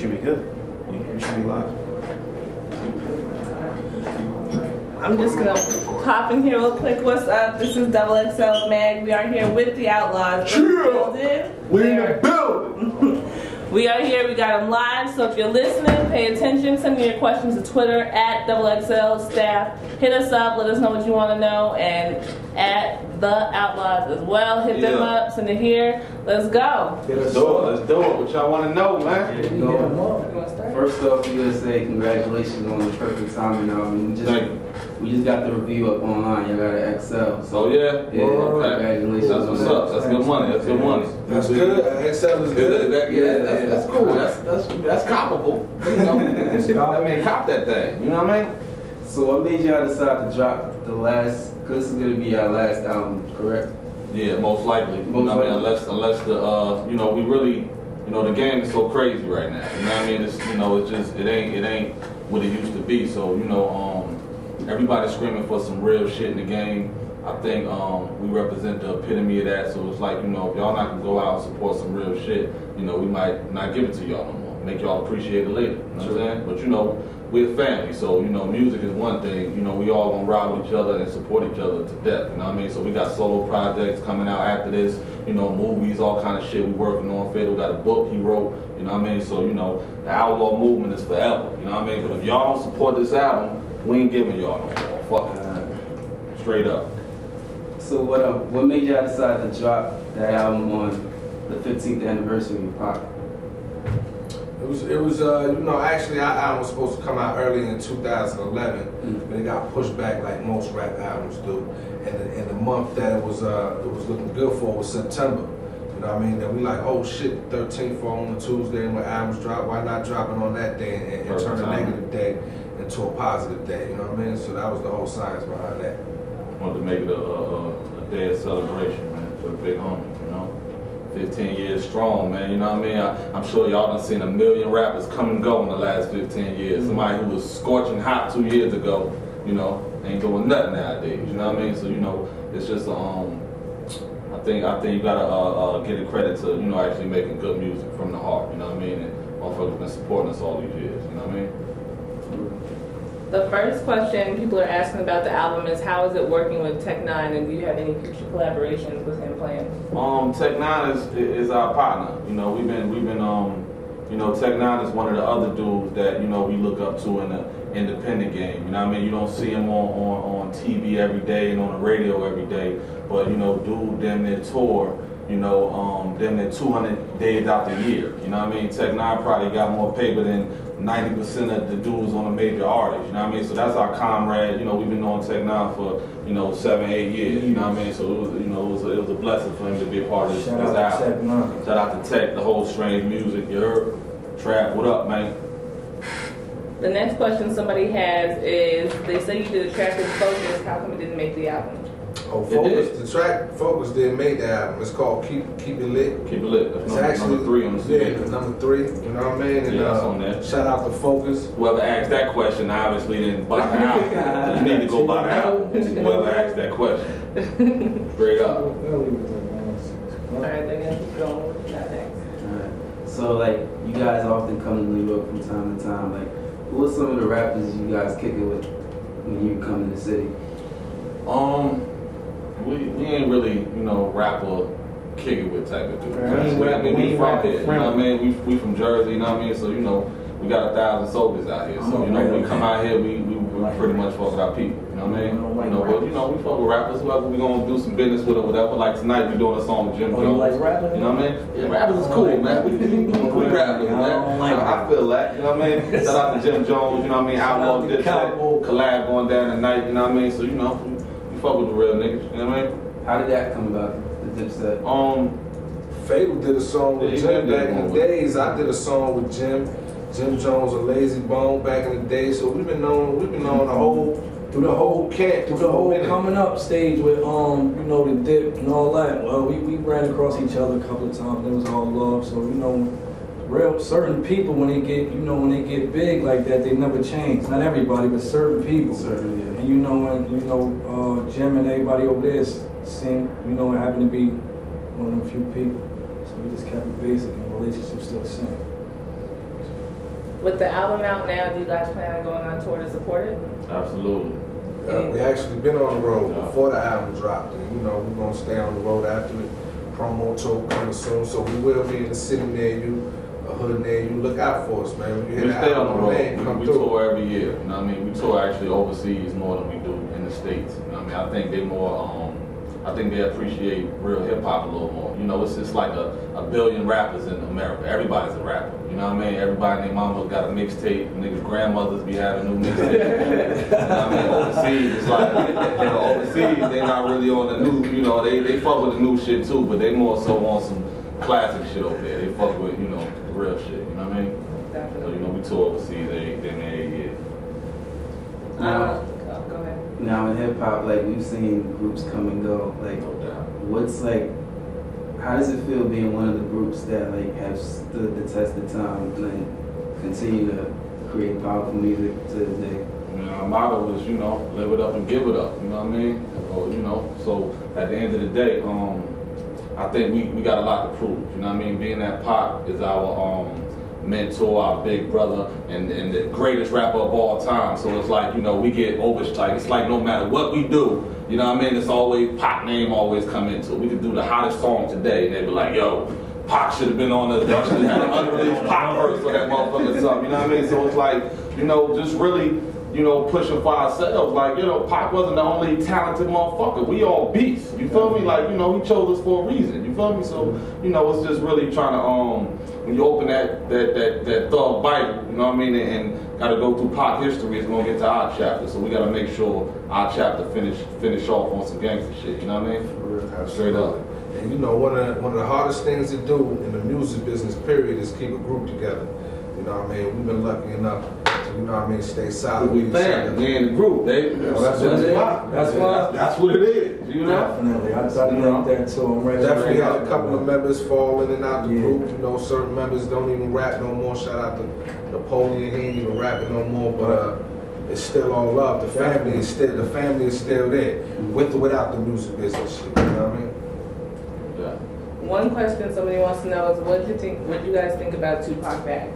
should be good. You should be live. I'm just gonna pop in here real quick. What's up? This is XXL Mag. We are here with the Outlawz. We in the building. We are here. We got them live. So if you're listening, pay attention. Send me your questions to Twitter at XXL Staff. Hit us up. Let us know what you want to know, and at the Outlawz as well. Hit them up. Send it here. Let's go. Let's do it. Let's do it. What y'all want to know, man? First off, we gotta say congratulations on the perfect timing. We just got the review up online. Y'all got an XL. So yeah, congratulations. That's what's up. That's good money. That's good money. That's good. XL is good. That's cool. That's coppable. You know, I mean, cop that thing. You know what I mean? So what made y'all decide to drop the last? Cause this is gonna be our last album, correct? Yeah, most likely. I mean, unless the we really, the game is so crazy right now. You know what I mean? It's it's just it ain't what it used to be. So everybody's screaming for some real shit in the game. I think we represent the epitome of that. So it's like if y'all not gonna go out and support some real shit, we might not give it to y'all no more. Make y'all appreciate it later. You know what I'm saying? But we're family, so music is one thing. We all gonna ride with each other and support each other to death. You know what I mean? So we got solo projects coming out after this. Movies, all kind of shit we working on. Fiddle got a book he wrote. You know what I mean? So the outlaw movement is forever. You know what I mean? But if y'all don't support this album, we ain't giving y'all no more. Fuck it. Straight up. So what made y'all decide to drop that album on the 15th anniversary of Pop? It was actually our album was supposed to come out early in 2011, but it got pushed back like most rap albums do. And the month that it was looking good for was September. You know what I mean? Then we like, oh shit, 13th fall on a Tuesday and when albums drop, why not drop it on that day and turn a negative day into a positive day? You know what I mean? So that was the whole science behind that. Wanted to make it a day of celebration, man, for the big homie. 15 years strong, man, you know what I mean? I'm sure y'all done seen a million rappers come and go in the last 15 years. Somebody who was scorching hot 2 years ago, ain't doing nothing nowadays, you know what I mean? So, it's just, I think you gotta give the credit to, actually making good music from the heart, you know what I mean? And motherfuckers been supporting us all these years, you know what I mean? The first question people are asking about the album is how is it working with Tech Nine, and do you have any future collaborations with him planned? Tech Nine is our partner. We've been Tech Nine is one of the other dudes that we look up to in the independent game. You know what I mean? You don't see him on TV every day and on the radio every day, but dude damn near tour. Damn near 200 days out the year. You know what I mean? Tech Nine probably got more paper than 90% of the dudes on a major artist, you know what I mean? So that's our comrade, we've been on Tech Nine for, 7-8 years, you know what I mean? So it was, it was a blessing for him to be a part of this album. Shout out to Tech, the whole Strange Music, you heard? Trap, what up, man? The next question somebody has is, they say you did a track with Focus, how come it didn't make the album? Oh, Focus, the track Focus didn't make the album. It's called Keep It Lit. Keep It Lit. That's actually number 3 on the CD. Yeah, it's number 3. You know what I mean? And that's on there. Shout out to Focus. Whoever asked that question obviously didn't buy the album. You need to go buy the album. Whoever asked that question. Straight up. Alright, then keep going. Not next. Alright. So you guys often come to New York from time to time. Who are some of the rappers you guys kick it with when you come to the city? We ain't really, rapper kick it with type of dude. We from here, you know what I mean? We from Jersey, you know what I mean? So, we got 1,000 soldiers out here. So, when we come out here, we pretty much fuck with our people, you know what I mean? But, we fuck with rappers, whoever we gonna do some business with or whatever. Like tonight, we doing a song with Jim Jones. You like rapping? You know what I mean? Yeah, rappers is cool, man. We rappers, man. I feel that, you know what I mean? Shout out to Jim Jones, you know what I mean? Outlaw did that collab going down tonight, you know what I mean? So, fuck with the real niggas, you know what I mean? How did that come about, the Dipset? Fatal did a song with Jim back in the days. I did a song with Jim Jones, a Lazy Bone back in the day. So we've been on through the whole camp, through the whole coming up stage with the dip and all that. Well, we ran across each other a couple of times. It was all love. So real certain people when they get big like that, they never change. Not everybody, but certain people. Certainly, yeah. And when Jim and everybody over there seemed it happened to be one of them few people. So we just kept it basic and relationships still the same. With the album out now, do you guys plan on going on tour to support it? Absolutely. We actually been on the road before the album dropped, and you know we're gonna stay on the road after it. Promo tour coming soon, so we will be in the city near you, a hood near you. Look out for us, man. When you hear We the stay on the album, man, come road. We through. tour every year. You know what I mean? We tour actually overseas more than we do in the States. You know what I mean? I think they more, I think they appreciate real hip hop a little more. You know, it's just like a billion rappers in America. Everybody's a rapper. You know what I mean? Everybody and their mama's got a mixtape. Niggas' grandmothers be having new mixtapes. You know what I mean? Overseas, it's like, you know, overseas, they not really on the new, you know, they fuck with the new shit too, but they more so on some classic shit over there. They fuck with, you know, the real shit. You know what I mean? So, you know, we tour overseas every year. Go ahead. Now in hip hop, like we've seen groups come and go. Like, No doubt. what's like? How does it feel being one of the groups that like have stood the test of time and continue to create powerful music to this day? You know, our motto is, you know, live it up and give it up. You know what I mean? Or, you know, so at the end of the day, I think we got a lot to prove. You know what I mean? Being that Pac is our mentor, our big brother, and the greatest rapper of all time. So it's like, you know, we get overstrike. It's like no matter what we do, you know what I mean? It's always Pac name always come into it. We could do the hottest song today, and they'd be like, yo, Pac should have been on the, y'all should have had an unreleased Pac verse for that motherfucker or something. You know what I mean? So it's like, you know, just really, you know, pushing for ourselves. Like, you know, Pac wasn't the only talented motherfucker. We all beasts. You feel me? Like, you know, he chose us for a reason. You feel me? So, you know, it's just really trying to, when you open that thug Bible, you know what I mean, and gotta go through Pac history, it's gonna get to our chapter. So we gotta make sure our chapter finish off on some gangster shit. You know what I mean? Straight up. And you know, one of the hardest things to do in the music business, period, is keep a group together. You know what I mean? We've been lucky enough to, you know what I mean, stay solid with each other. We in the group, That's what it is. That's what it is. You know? Definitely. I think that too. I'm ready. Definitely had a couple of members fall in and out the group. You know, certain members don't even rap no more. Shout out to Napoleon, he ain't even rapping no more. But it's still all love. The family is still there, with or without the music business shit. You know what I mean? Yeah. One question somebody wants to know is what do you guys think about Tupac Back?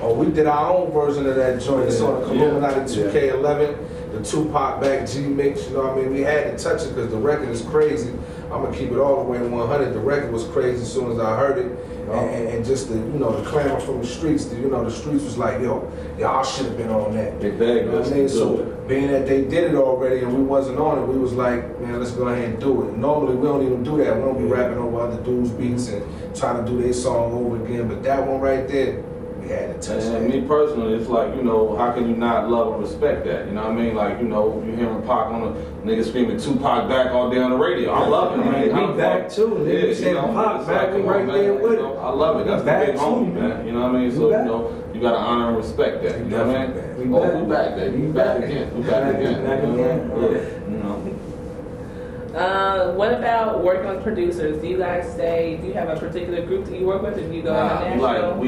Oh, we did our own version of that joint. It's on the Illuminati 2K11. The Tupac Back G mix, you know what I mean? We had to touch it because the record is crazy. I'm gonna keep it all the way 100. The record was crazy as soon as I heard it. And just the, you know, the clamor from the streets, the streets was like, yo, y'all should have been on that. Big bag, you know what I mean? So being that they did it already and we wasn't on it, we was like, man, let's go ahead and do it. Normally we don't even do that. We don't be rapping over other dudes' beats and trying to do their song over again. But that one right there, we had to touch that. And me personally, it's like, you know, how can you not love and respect that? You know what I mean? Like, you know, you hearing Pac on a nigga screaming Tupac back all day on the radio. I love it, man. We back too. Nigga saying Pac back, we right there with it. I love it. That's the big homie, man. You know what I mean? So, you know, you gotta honor and respect that. You know what I mean? We back, baby. We back again. We back again. Back again. You know. What about working with producers? Do you have a particular group that you work with, or do you go international?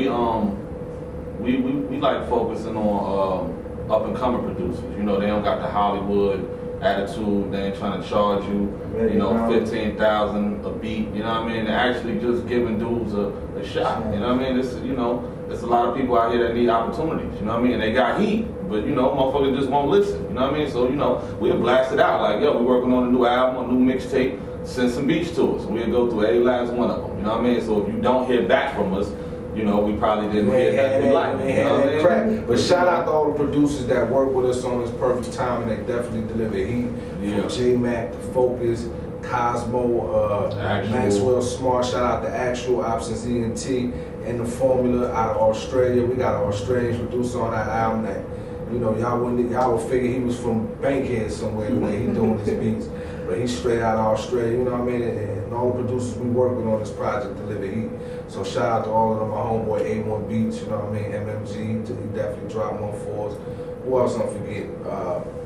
We like focusing on up and coming producers. You know, they don't got the Hollywood attitude. They ain't trying to charge you, you know, $15,000 a beat. You know what I mean? They're actually just giving dudes a shot. You know what I mean? It's, you know, there's a lot of people out here that need opportunities. You know what I mean? And they got heat, but you know, motherfuckers just won't listen. You know what I mean? So you know, we'll blast it out like, yo, we're working on a new album, a new mixtape. Send some beats to us. We'll go through every last one of them. You know what I mean? So if you don't hear back from us, you know, we probably didn't hear that we like. You know what I mean? But shout out to all the producers that work with us on this perfect time, and they definitely deliver heat. From J-Mac, Focus, Cosmo, Maxwell Smart. Shout out to Actual, Options ENT, and The Formula out of Australia. We got an Australian producer on that album that, you know, y'all would figure he was from Bankhead somewhere the way he doing his beats. But he's straight out of Australia, you know what I mean? And all the producers we working on this project deliver heat. So shout out to all of them, my homeboy A1 Beats, you know what I mean? MMG, he definitely dropped one for us. Who else I'm forgetting?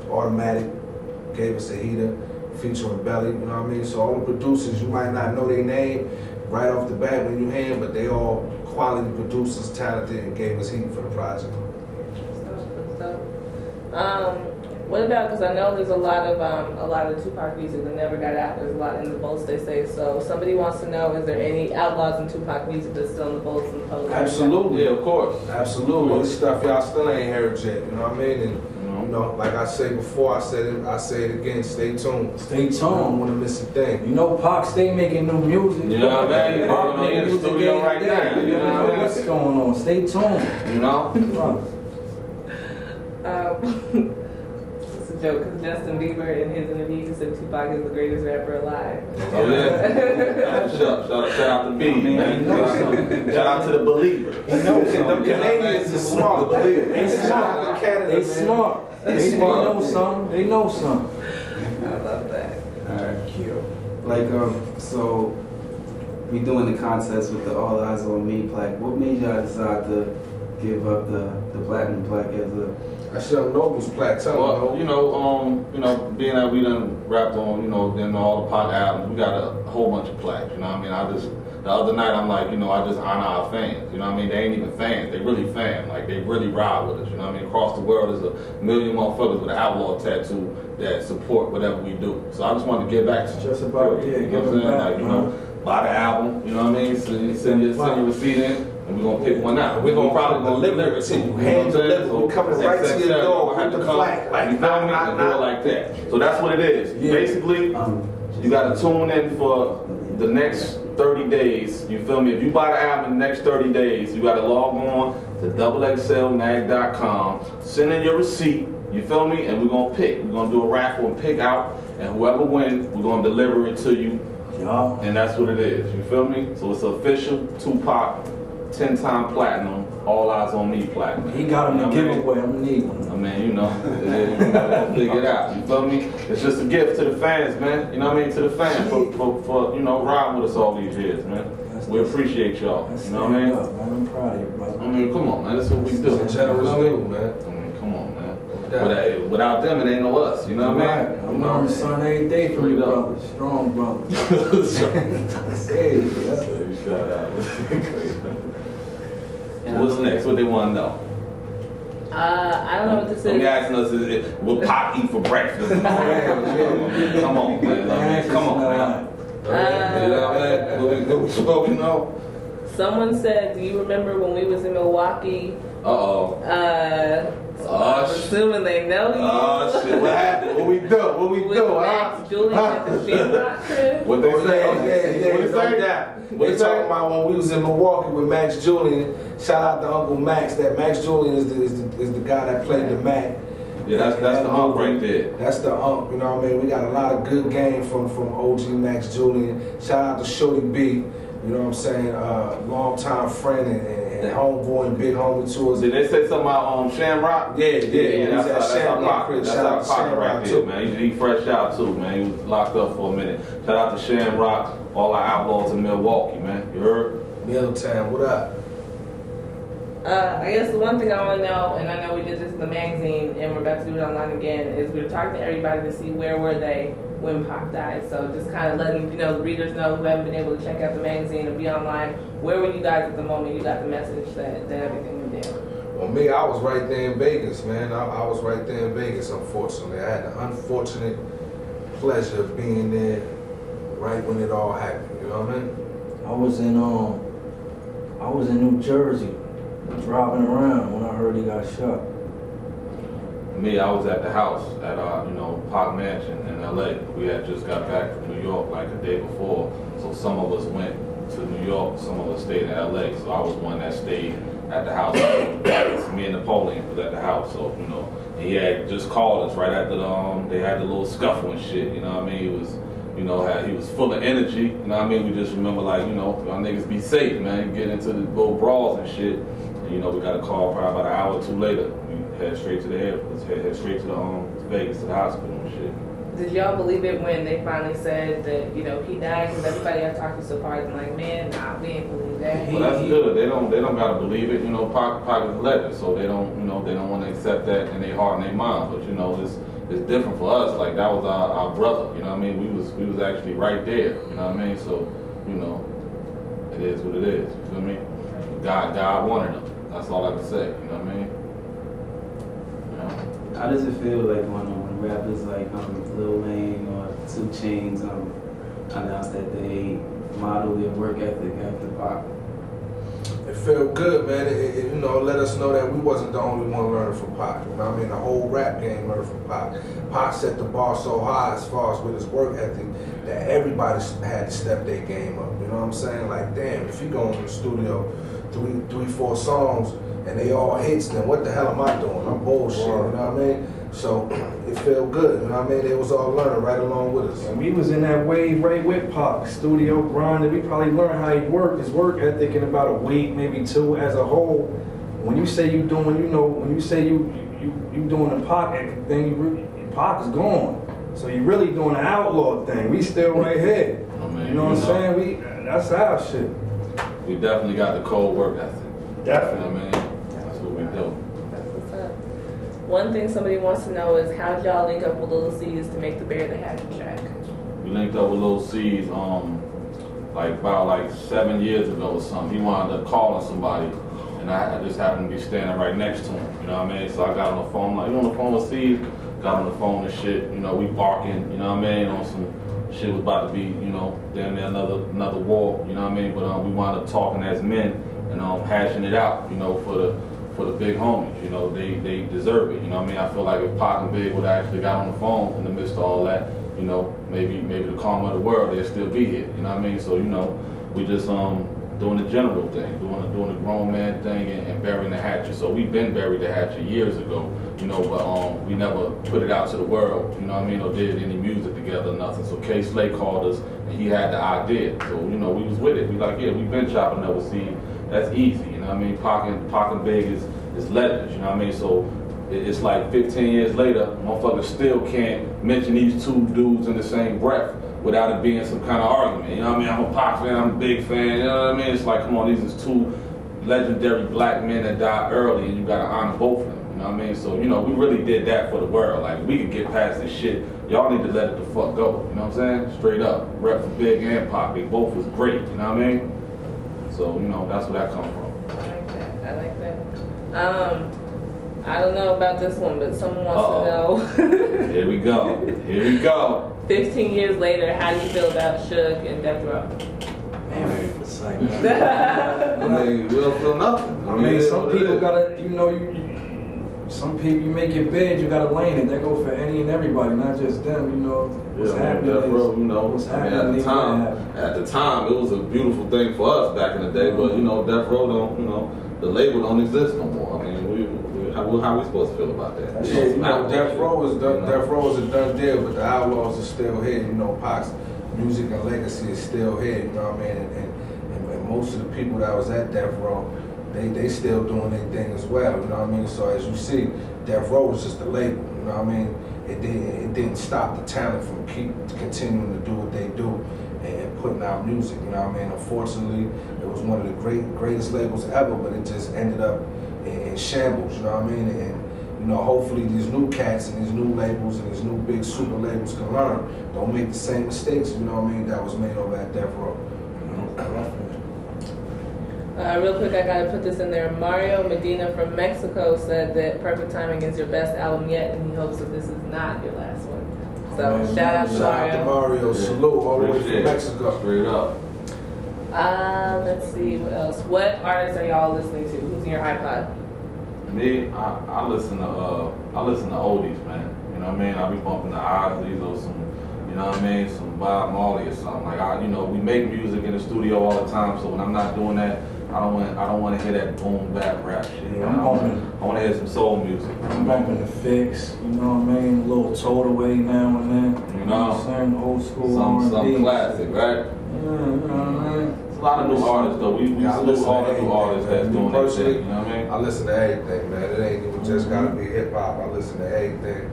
Automatic gave us a heater featuring Belly, you know what I mean? So all the producers, you might not know their name right off the bat when you hear them, but they all quality producers, talented, and gave us heat for the project. What about, because I know there's a lot of Tupac music that never got out. There's a lot in the vaults, they say. So somebody wants to know, is there any Outlawz and Tupac music that's still in the vaults and the posts? Absolutely. Yeah, of course. Absolutely. This stuff y'all still ain't heard yet, you know what I mean? And you know, like I said before, I say it again, stay tuned. Stay tuned. You don't want to miss a thing. You know, Pac stay making new music. You know what I mean? Pac making in the music studio every right day. now. You know what I what's mean? going on. Stay tuned. You know? It's a joke, because Justin Bieber in his interview said Tupac is the greatest rapper alive. Oh yeah. Shout out to B, man. Shout out to the believer. You know, them Canadians are smart. They smart. They smart. They know something. They know something. I love that. Alright, cute. Like, so we doing the contest with the All Eyes on Me plaque. What made y'all decide to give up the platinum plaque as a? I should have known who's plateau. Well, you know, being that we done rapped on, you know, then all the Pac albums, we got a whole bunch of plaques. You know what I mean? The other night I'm like, you know, I just honor our fans. You know what I mean? They ain't even fans. They really fans. Like, they really ride with us. You know what I mean? Across the world, there's a million motherfuckers with an Outlaw tattoo that support whatever we do. So I just wanted to give back to Just about, yeah, you know what I'm saying? Like, you know, buy the album. You know what I mean? Send your receipt in, and we're gonna pick one out. We're gonna probably deliver it to you. Hand delivered. We coming right to your door with the flag. Like, you feel me? And do it like that. So that's what it is. Yeah. Basically, you gotta tune in for the next 30 days. You feel me? If you buy the album in the next 30 days, you gotta log on to XXLmag.com, send in your receipt, you feel me? And we're gonna pick. We're gonna do a raffle and pick out, and whoever wins, we're gonna deliver it to you. Yeah. And that's what it is. You feel me? So it's official Tupac 10-time platinum, All Eyes on Me platinum. He got him You know to what I give mean? away. I'm gonna need one. I mean, you know, you gotta figure it out. You feel me? It's just a gift to the fans, man. You know what I mean? To the fans for you know, riding with us all these years, man. We appreciate y'all. You know what I mean? Up, man. I'm proud of you, brother. I mean, come on, man. That's what we do. It's a generous dude, man. I mean, come on, man. Without them, it ain't no us. You know what I mean? I'm learning something every day from you, brother. Strong brother. Hey, Shout out. What's next? What they want to know? I don't know what this Don't be is. asking us what Pac eat for breakfast. Come on, man. I mean, come on, man. You know what I mean? What we know? Someone said, do you remember when we was in Milwaukee? Uh-oh. I'm assuming they know you. Oh, shit. What happened? What we do? What we With do, Max, huh? Julian at the Shamrock trip. What they say? What What they they say? say? They talking about when we was in Milwaukee with Max Julian. Shout out to Uncle Max. That Max Julian is the guy that played the Mac. Yeah, that's the hump right there. That's the hump. You know what I mean? We got a lot of good game from OG Max Julian. Shout out to Shorty B. You know what I'm saying? Long time friend and homeboy and big homie to us. Did they say something about Shamrock? Yeah. That's our Shamrock. pocket. That's Shout our out to pocket right Shamrock there, too. man. He fresh out too, man. He was locked up for a minute. Shout out to Shamrock, all our outlaws in Milwaukee, man. You heard? Middletown, what up? I guess the one thing I want to know, and I know we did this in the magazine, and we're about to do it online again, is we were talking to everybody to see where were they when Pac died. So just kind of letting the readers know who haven't been able to check out the magazine and be online. Where were you guys at the moment you got the message that everything went down? Well, me, I was right there in Vegas, man. I was right there in Vegas, unfortunately. I had the unfortunate pleasure of being there right when it all happened, you know what I mean? I was in New Jersey, driving around when I heard he got shot. Me, I was at the house at Pac Mansion in LA. We had just got back from New York like a day before. So some of us went to New York, some of us stayed in LA. So I was one that stayed at the house. Me and Napoleon was at the house. So, and he had just called us right after they had the little scuffle and shit. You know what I mean? He was, he was full of energy. You know what I mean? We just remember y'all niggas be safe, man. Get into the little brawls and shit. And, we got a call probably about an hour or two later. Head straight to the airport, head straight to Vegas, to the hospital and shit. Did y'all believe it when they finally said that, he died? Because everybody I talked to so far is like, man, nah, we ain't believe that. Well, that's good. They don't gotta believe it. Pac is a legend, so they don't want to accept that in their heart and their mind. But it's different for us. Like that was our brother. You know what I mean? We was actually right there. You know what I mean? So it is what it is. You feel me? God wanted him. That's all I can say. You know what I mean? How does it feel like when rappers like Lil Wayne or 2 Chainz announce that they model their work ethic after Pac? It felt good, man. It let us know that we wasn't the only one learning from Pac. You know what I mean? The whole rap game learned from Pac. Pac set the bar so high as far as with his work ethic that everybody had to step their game up. You know what I'm saying? Like, damn, if you go in the studio, three, 4 songs, and they all hits, then what the hell am I doing? I'm bullshit, you know what I mean? So it felt good, you know what I mean? They was all learning right along with us. And we was in that wave right with Pac, studio grinding. We probably learned how he worked, his work ethic in about a week, maybe 2 as a whole. When you say you doing, when you say you doing the Pac, then Pac is gone. So you really doing the outlaw thing. We still right here. I mean, you know what I'm saying? That's our shit. We definitely got the cold work ethic. Definitely. You know what I mean? That's what we do. That's what's up. One thing somebody wants to know is how'd y'all link up with Lil Cease to make the Bury the Hatchet track? We linked up with Lil Cease, about 7 years ago or something. He wanted to call on somebody, and I just happened to be standing right next to him. You know what I mean? So I got on the phone, like, you on the phone with Cease? Got on the phone and shit. You know, we barking. You know what I mean? On some shit was about to be, damn near another war. You know what I mean? But we wound up talking as men and hashing it out. For the big homies. You know, they deserve it. You know what I mean? I feel like if Pac and Big would have actually got on the phone in the midst of all that, maybe the karma of the world, they'd still be here. You know what I mean? So, we just doing the general thing, doing the grown man thing and burying the hatchet. So we've been buried the hatchet years ago, but we never put it out to the world, you know what I mean, or did any music together, nothing. So K Slay called us and he had the idea. So, we was with it. We like, yeah, we've been chopping up with seed. That's easy, you know what I mean? Pac and Big is legends, you know what I mean? So it's like 15 years later, motherfuckers still can't mention these 2 dudes in the same breath without it being some kind of argument. You know what I mean? I'm a Pac fan, I'm a Big fan, you know what I mean? It's like, come on, these is 2 legendary black men that died early and you gotta honor both of them, you know what I mean? So, we really did that for the world. Like, we could get past this shit. Y'all need to let it the fuck go, you know what I'm saying? Straight up. Rep for Big and Pac, they both was great, you know what I mean? So, that's where that comes from. I like that. I don't know about this one, but someone wants to know. Here we go. 15 years later, how do you feel about Suge and Death Row? Man, it's like, I mean, we don't feel nothing. I mean, some people gotta, some people, you make it big, you gotta lane it. That go for any and everybody, not just them, what's happening. Death Row, what's happening. At the time, it was a beautiful thing for us back in the day, but, Death Row don't, the label don't exist no more. I mean, how we supposed to feel about that? Yeah, Death Row is a done deal, but the Outlawz is still here. Pac's music and legacy is still here. You know what I mean? And most of the people that was at Death Row, they still doing their thing as well. You know what I mean? So as you see, Death Row is just a label. You know what I mean? It didn't stop the talent from continuing to do what they do and putting out music. You know what I mean? Unfortunately, it was one of the greatest labels ever, but it just ended up in shambles, you know what I mean? And hopefully these new cats and these new labels and these new big super labels can learn. Don't make the same mistakes, you know what I mean, that was made over at Death Row. Real quick, I gotta put this in there. Mario Medina from Mexico said that Perfect Timing is your best album yet, and he hopes that this is not your last one. So shout out to Mario. Salute all the way from Mexico. Straight up. Let's see what else. What artists are y'all listening to? Who's in your iPod? Me, I listen to oldies, man. You know what I mean? I be bumping the Ozzy's or some, you know what I mean, some Bob Marley or something. Like we make music in the studio all the time. So when I'm not doing that, I don't want to hear that boom bap rap shit. Yeah, I want to hear some soul music. I'm bumping the Fix, you know what I mean? A little Total Away now and then. You know, some old school some classic, right? Yeah, you know what I mean? It's a lot of new artists though. We salute all the new artists that's doing their thing. You know what I mean? I listen to everything, man. It ain't even just gotta be hip hop. I listen to everything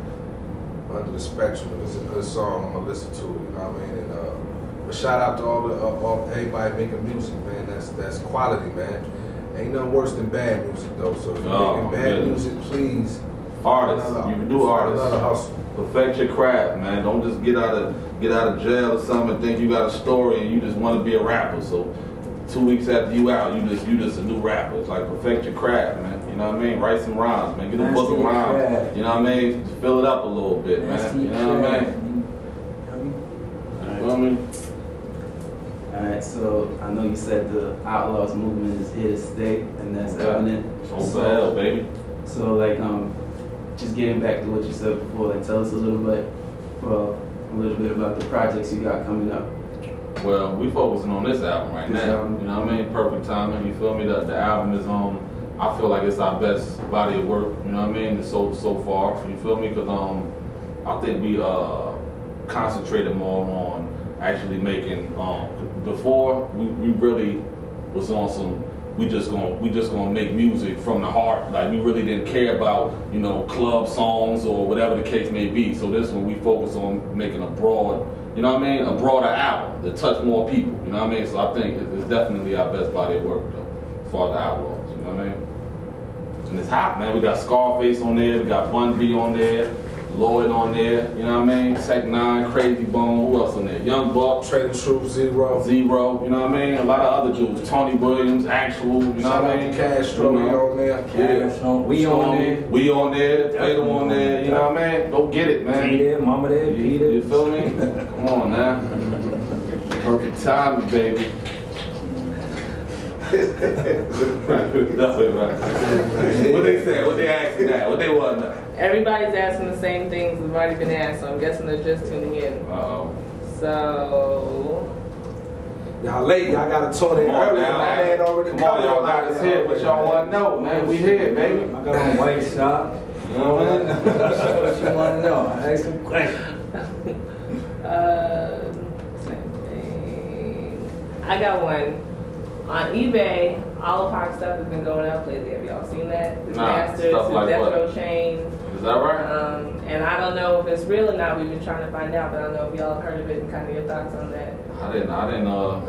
under the spectrum. If it's a good song, I'm gonna listen to it. You know what I mean? And but shout out to all everybody making music, man. That's quality, man. Ain't nothing worse than bad music though. So if you're making bad music, please. Artists, you can do artists. Perfect your craft, man. Don't just get out of jail or something and think you got a story and you just want to be a rapper. So 2 weeks after you out, you just a new rapper. It's like perfect your craft, man. You know what I mean? Write some rhymes, man. Get a book of rhymes. You know what I mean? Fill it up a little bit, man. You know what I mean? You know what I mean? Alright, so I know you said the Outlawz movement is here to stay, and that's evident. So hell, baby. So like, just getting back to what you said before, like tell us a little bit about the projects you got coming up. Well, we focusing on this album right now. You know what I mean? Perfect timing. You feel me? The album is I feel like it's our best body of work. You know what I mean? So far. You feel me? Because I think we concentrated more on actually making. Before we really was on some. We just gonna make music from the heart. Like we really didn't care about club songs or whatever the case may be. So this one we focus on making a broad. You know what I mean? A broader album that touch more people. You know what I mean? So I think it's definitely our best body of work though, for the Outlawz. You know what I mean? And it's hot, man. We got Scarface on there. We got Bun B on there. Lloyd on there. You know what I mean? Tech Nine, Crazy Bone. Who else on there? Young Buck. Trader Truth, Zero. You know what I mean? A lot of other dudes. Tony Williams, Actual. You know what I mean? Castro, we on there. Yeah. We on there. We on there. Tatum on there. You know what I mean? Go get it, man. Be there, mama there, be there. You feel me? Come on now. Perfect timing, baby. What they say? What they asking now? What they want now? Everybody's asking the same things that have already been asked, so I'm guessing they're just tuning in. Uh-oh. So... Y'all late, y'all gotta tune in early. Come on, y'all got us here, but y'all want to know, man. We here, baby. I got on white shop. You know what I mean? What you want to know? I asked some questions. Same thing. I got one. On eBay, all of Pac's stuff has been going up lately. Have y'all seen that? His Masters, his like Death Row Chain. Is that right? And I don't know if it's real or not. We've been trying to find out, but I don't know if y'all have heard of it and kind of your thoughts on that. I didn't know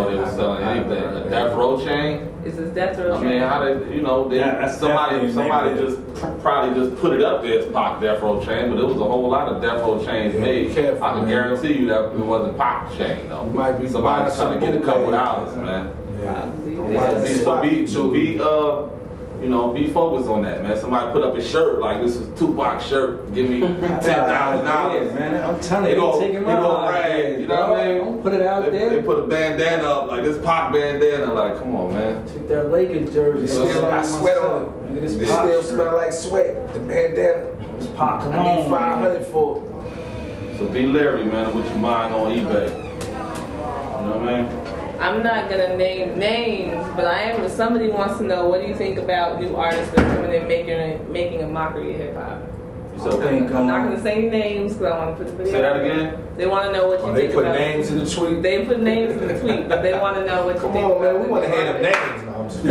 they were selling anything. A Death Row Chain? It's his Death Row Chain. I mean, how they, somebody just probably just put it up there as Pac Death Row Chain, but it was a whole lot of Death Row chains made. Careful, I can guarantee you that it wasn't Pac chain though. You might be somebody trying to get a couple dollars, man. Be focused on that, man. Somebody put up a shirt like this is Tupac's shirt. Give me $10,000, man. I'm telling you, they gonna rag. You know what I mean? Don't put it out there. They put a bandana up like this Pac bandana. Like, come on, man. Took that Lakers jersey. Still got sweat on it. It still smell like sweat. The bandana. It's Pac. Come I need on, 500 for it. So be leery, man, of what you buying on eBay. You know what I mean? I'm not gonna name names, but I am. If somebody wants to know, what do you think about new artists that are coming in making a mockery of hip hop? I'm not gonna say names because I want to put the video. Say that again. They want to know what you think about. They put names in the tweet. They put names in the tweet, but they want to know what you think. Come on, man. We want to hear them names. We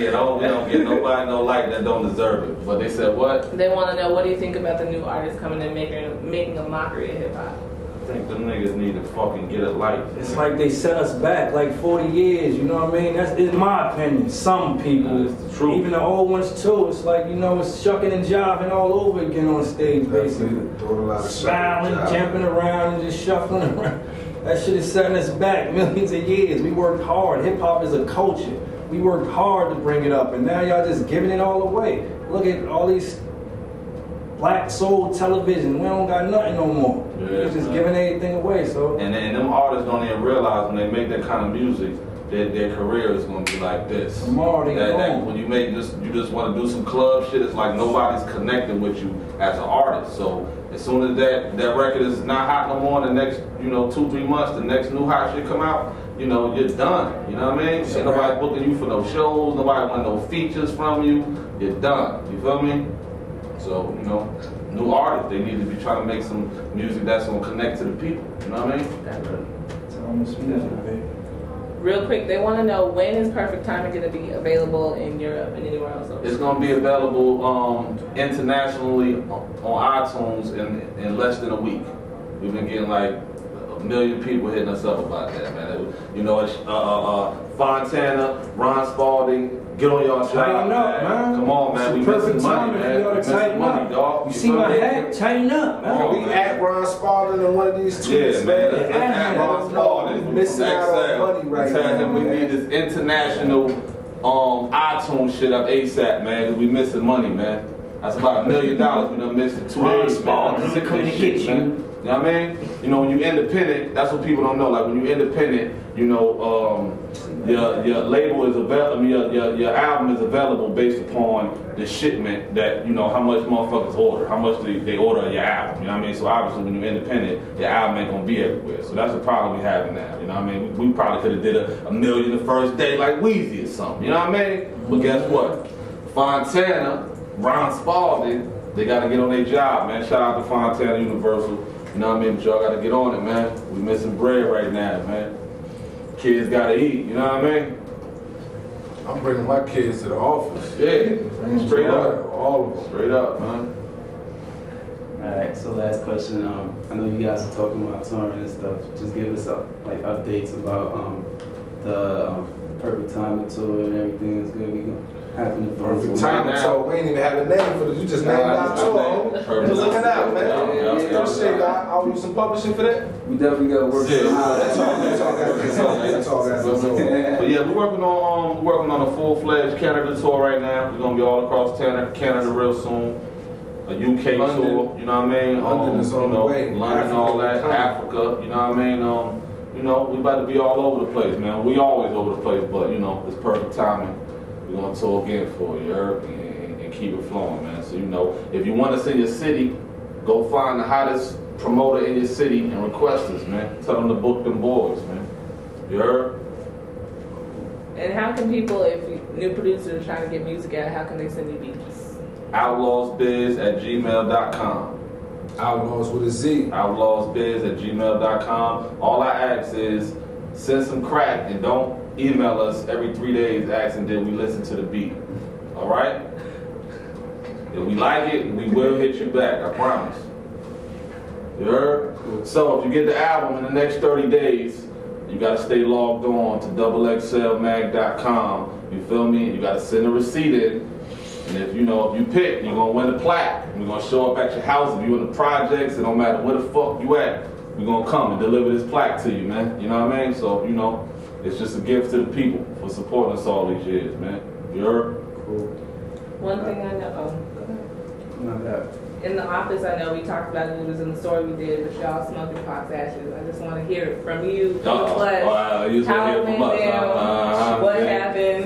don't get nobody no like that don't deserve it. But they said what? They want to know, what do you think about the new artists coming in making a mockery of hip hop? I think them niggas need to fucking get a life. It's like they set us back like 40 years, you know what I mean? That's in my opinion. Some people, it's the truth. Even the old ones too, it's like, it's shucking and jiving all over again on stage, basically. Smiling, jumping around, and just shuffling around. That shit is setting us back millions of years. We worked hard. Hip hop is a culture. We worked hard to bring it up, and now y'all just giving it all away. Look at all these black soul television. We don't got nothing no more. We're just giving everything away. So and them artists don't even realize when they make that kind of music, their career is going to be like this. Tomorrow they gone. When you just want to do some club shit, it's like nobody's connecting with you as an artist. So as soon as that record is not hot no more, the next 2-3 months, the next new hot shit come out, you're done. You know what I mean? Ain't nobody booking you for no shows. Nobody want no features from you. You're done. You feel me? So new artists, they need to be trying to make some music that's gonna connect to the people. You know what I mean? That's almost baby. Real quick, they want to know, when is Perfect Timing going to be available in Europe and anywhere else? It's going to be available internationally on iTunes in less than a week. We've been getting like 1 million people hitting us up about that, man. Fontana, Ron Spalding, get on y'all tighten up, man. Come on, man. We missing money, man. We missing money, dog. You see my hat? Tighten up, man. We at Ron Spalding in one of these tweets, man. At Ron Spalding. from missing out on XXL. money right Tell now, him we man. need this international iTunes shit up ASAP, man, because we missing money, man. That's about $1 million we done missed in 2 days, man. He's coming to get you. You know what I mean? You know, when you're independent, that's what people don't know. Like, when you're independent, you know, your label is available, I mean, your album is available based upon the shipment that, you know, how much motherfuckers order, how much they order your album, you know what I mean? So obviously when you're independent, your album ain't gonna be everywhere. So that's the problem we have now, you know what I mean? We probably could have did a million the first day like Weezy or something, you know what I mean? But guess what? Fontana, Ron Spalding, they gotta get on their job, man. Shout out to Fontana Universal. You know what I mean? But y'all gotta get on it, man. We missing bread right now, man. Kids gotta eat, you know what I mean? I'm bringing my kids to the office. Yeah, straight up. All of them. Straight up, man. Alright, so last question. I know you guys are talking about touring and stuff. Just give us like updates about the Perfect Timing tour and everything that's gonna be happening. Perfect Timing tour. We ain't even have a name for this. You just named our tour. Just look it out, man. Appreciate that. I'll use some publishing for that. We definitely gotta work Yeah. That's all. But yeah, we're working on a full-fledged Canada tour right now. We're gonna be all across Canada real soon. A UK London. tour, you know what I mean? London is on you know, the way. London, all that, Africa, you know what I mean? You know, we about to be all over the place, man. We always over the place, but you know, it's perfect timing. We're gonna tour again for you, Eric, and keep it flowing, man. So you know, if you want us in your city, go find the hottest promoter in your city and request us, man. Tell them to book them boys, man. You heard? And how can people, if new producers are trying to get music out, how can they send you beats? outlawsbiz@gmail.com. Outlawz with a Z. outlawsbiz@gmail.com. All I ask is send some crack and don't email us every 3 days asking did we listen to the beat. All right? If we like it, we will hit you back. I promise. You heard? So if you get the album in the next 30 days, you gotta stay logged on to XXLmag.com. You feel me? You gotta send a receipt in. And if you pick, you're gonna win a plaque. We're gonna show up at your house. If you in the projects, it don't matter where the fuck you at, we're gonna come and deliver this plaque to you, man. You know what I mean? So, you know, it's just a gift to the people for supporting us all these years, man. You heard? Cool. One thing I know, go ahead. Not that. In the office, I know we talked about it. It was in the story we did, but y'all smoking Fox ashes. I just want to hear it from you, from the flesh. You How it went down, what happened.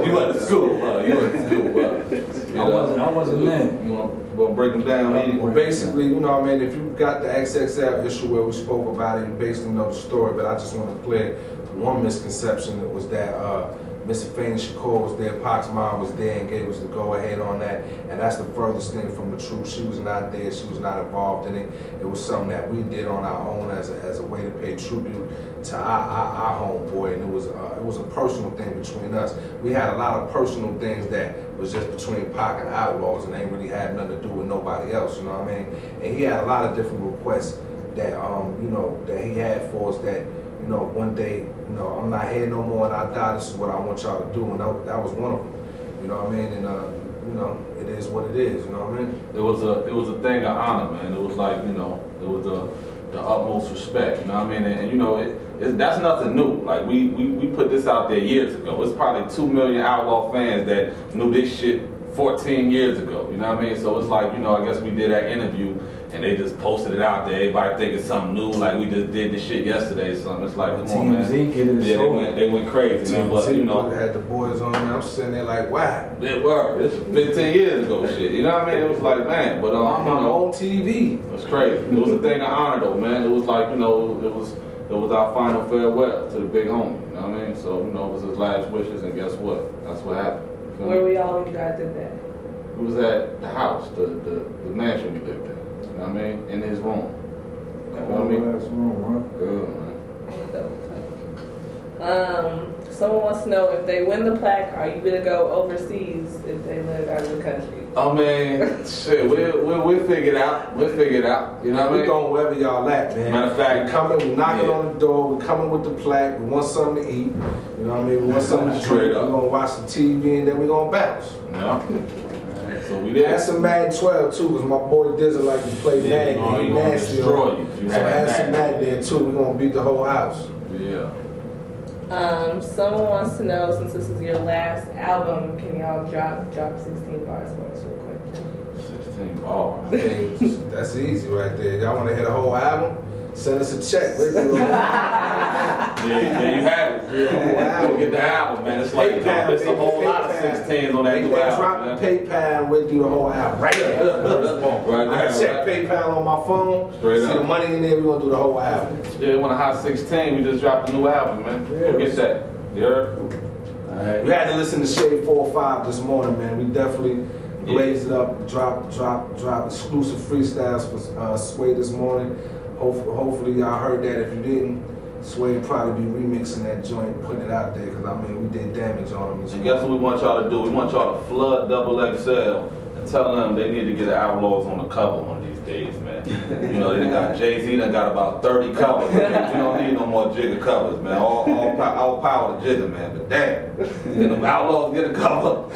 You went to school, I wasn't there. You want to break them down? Well, basically, you know what I mean, if you got the XXL issue where we spoke about it, you basically know the story, but I just want to clear one misconception that was that Mr. Fanny Shakur was there, Pac's mom was there and gave us the go-ahead on that, and that's the furthest thing from the truth. She was not there, she was not involved in it. It was something that we did on our own as a way to pay tribute to our homeboy, and it was a personal thing between us. We had a lot of personal things that was just between Pac and Outlawz, and they really had nothing to do with nobody else, you know what I mean? And he had a lot of different requests that that he had for us that, one day, I'm not here no more and I die, this is what I want y'all to do, and that was one of them, you know what I mean? And it is what it is, you know what I mean? It was a thing of honor, man. It was like, it was the utmost respect, you know what I mean? And that's nothing new. Like we put this out there years ago. It's probably 2 million Outlaw fans that knew this shit 14 years ago, you know what I mean? So it's like, I guess we did that interview and they just posted it out there. Everybody think it's something new, like we just did this shit yesterday or something. It's like, come on, man. They went crazy, man. But, had the boys on there, I'm sitting there like, wow. It worked. It's 15 years ago shit, you know what I mean? It was like, man, but I'm on TV. It was crazy. It was a thing of honor though, man. It was like, it was our final farewell to the big homie, you know what I mean? So, it was his last wishes, and guess what? That's what happened. Where were y'all when you guys did that? It was at the house, the mansion we lived in. You know what I mean? In his room. You know what I mean? Good, man. Someone wants to know if they win the plaque, are you gonna go overseas if they live out of the country? Oh man, shit, we'll figure it out. We'll figure it out. You know what I mean? We're going wherever y'all at, man. Matter of fact, we coming, we knocking on the door, we coming with the plaque, we want something to eat. You know what I mean? We want something to drink. We're gonna watch the TV and then we're gonna bounce. Yeah. So So we there. Add some Madden 12 too, because my boy Dizzle like to play Madden. He nasty. Destroy you. So add some Madden there too. We're gonna beat the whole house. Yeah. Someone wants to know, since this is your last album, can y'all drop 16 bars for us real quick? 16 bars. That's easy right there. Y'all want to hear the whole album? Send us a check. Yeah, you have it. Go get the album, man. It's like it's a whole lot of 16s on that new album. Drop the PayPal and we'll do the whole album. Right there. I check PayPal on my phone. Straight see up. the money in there, we're gonna do the whole album. Yeah, when a hot 16, we just dropped a new album, man. Go get that. You heard? Alright. We had to listen to Shade 4-5 this morning, man. We definitely blazed it up, drop exclusive freestyles for Sway this morning. Hopefully y'all heard that. If you didn't, Sway will probably be remixing that joint, putting it out there, because I mean, we did damage on them. And guess what we want y'all to do? We want y'all to flood XXL and tell them they need to get the Outlawz on the cover one of these days, man. You know, they got Jay-Z done got about 30 covers. Man. We don't need no more Jigga covers, man. All power to Jigga, man. But damn, the Outlawz get a cover.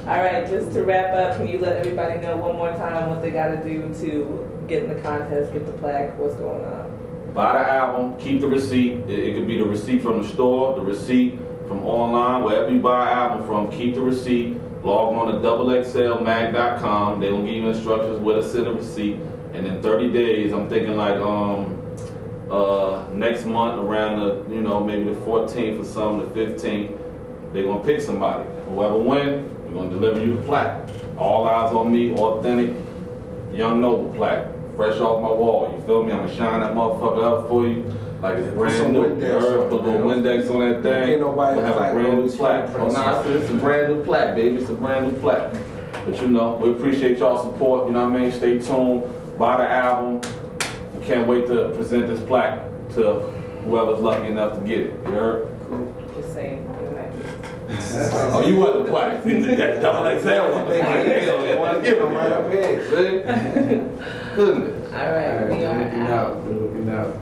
All right, just to wrap up, can you let everybody know one more time what they got to do to get in the contest, get the plaque, what's going on? Buy the album, keep the receipt. It could be the receipt from the store, the receipt from online, wherever you buy an album from, keep the receipt. Log on to XXLmag.com. They will give you instructions where to send a receipt. And in 30 days, I'm thinking like next month around the, maybe the 14th or something, the 15th, they're gonna pick somebody. Whoever wins, we're gonna deliver you the plaque. All eyes on me, authentic, young noble plaque. Fresh off my wall, you feel me? I'm gonna shine that motherfucker up for you. Like it's brand new. Put a little Windex on that thing. Ain't nobody we'll have a brand new plaque. Oh, nah, it's a brand new plaque, baby. It's a brand new plaque. But we appreciate y'all support, you know what I mean? Stay tuned, buy the album. We can't wait to present this plaque to whoever's lucky enough to get it. You heard? Just saying. Oh, you want the plaque? That XXL one. They want to give them right up here. See? Goodness. All right, we are out. Looking out.